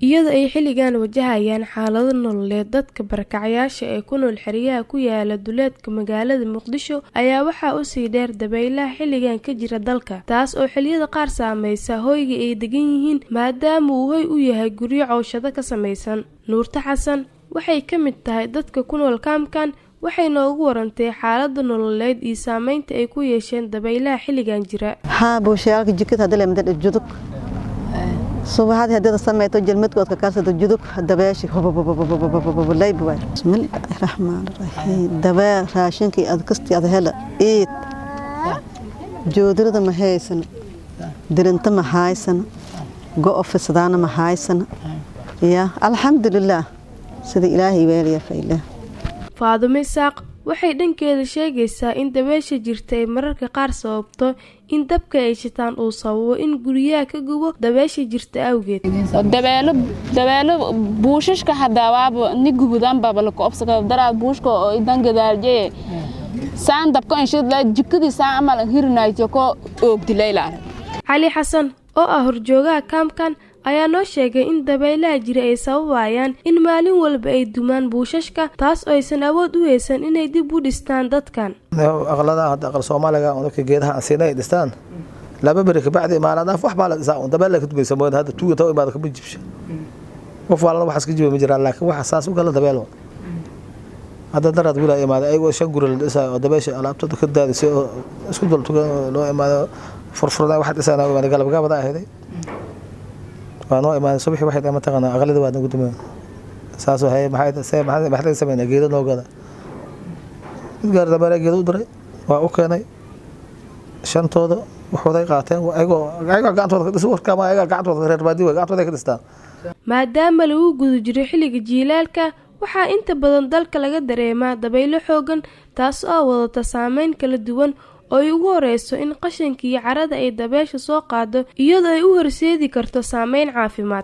iyada ay xilligan wajahayaan xaalado nololeed dadka barakacayaasha ee ku nool xeryaha ku yaala duleedka magaalada Muqdisho ayaa waxa uu sii dheer dabaylaha xilligan ka jira dalka taas oo xilliyada qaar saameysa hoyga ay degan yihiin maadaama uu hoy u yahay guryo cawshado ka samaysan. Nuurta Xasan waxay ka mid tahay dadka ku nool kaamkan waxay noogu warantay xaaladda nololeed iyo saameynta ay ku yeesheen dabaylaha xilligan jira. buushayaalka jikada hadda leeyahay judug subaxad hadda sameeyto jalmadkood ka kaasado judug dabeeshi layb way bismillaahir rahmaanir rahiim dabaa raashinkii adkastii ad hela eed joodirada ma haysan dirinta ma haysan go'ofisadaana ma haysan ya alxamdulillah sida ilaahay weeliya fayla Faadumo Isaaq waxay dhankeeda sheegaysaa in dabeesha jirta ay mararka qaar sababto in dabka ay shitaan uu sababo in guriyaha ka gubo dabeesha jirta awgeed. dabeelo buushashka hadawaaba ni gubudan baba la koobsaka daraad buushka oo idan gadaalje saan dabka in shid la jikadii saan amal hirnaayo ko oogdilaylaan. Cali Xasan oo ah horjoogaha kaamkan ayaa noo sheegay in dabaylaha jira ay sababayaan in maalin walba ay dumaan buushashka taas oo aysan awood u haysan inay dib u dhistaan dadkan. aqlada hadda aqal Soomaaliga oo dadka geedaha aanay dhistaan laba bari ka bacdi maalada wax baa la dhisaa dabayl ka dubaysa mooda hadda tuuga imaado ka bijibsha qof walba wax iska jibo ma jiraan laakiin waxa saas u kala dabaylo hadda darad wiila imaado ay shan guri la dhisaa oo dabaysha alaabta ka daadisay oo isku dul loo imaado furfurada wax dhisaana waa galabgaabada ahayd waano imaan subaxii waxay ma taqaan aqalada waa nagu dumay saasoo hay maxay sameeyay geedo noogada mid gaar dabara geedo u diray waa u keenay shantooda waxooday qaateen ayagoo gacantooda ka dhis warkama ayaga gacantooda reer baadi way gacantooda ka dhistaan maadaama lagu gudo jiray xilliga jiilaalka waxaa inta badan dalka laga dareemaa dabaylo xoogan taas oo wadata saameyn kala duwan oo ay ugu horeyso in qashinka iyo carada ay dabeesha soo qaado iyadoo ay u horseedi karto saameyn caafimaad.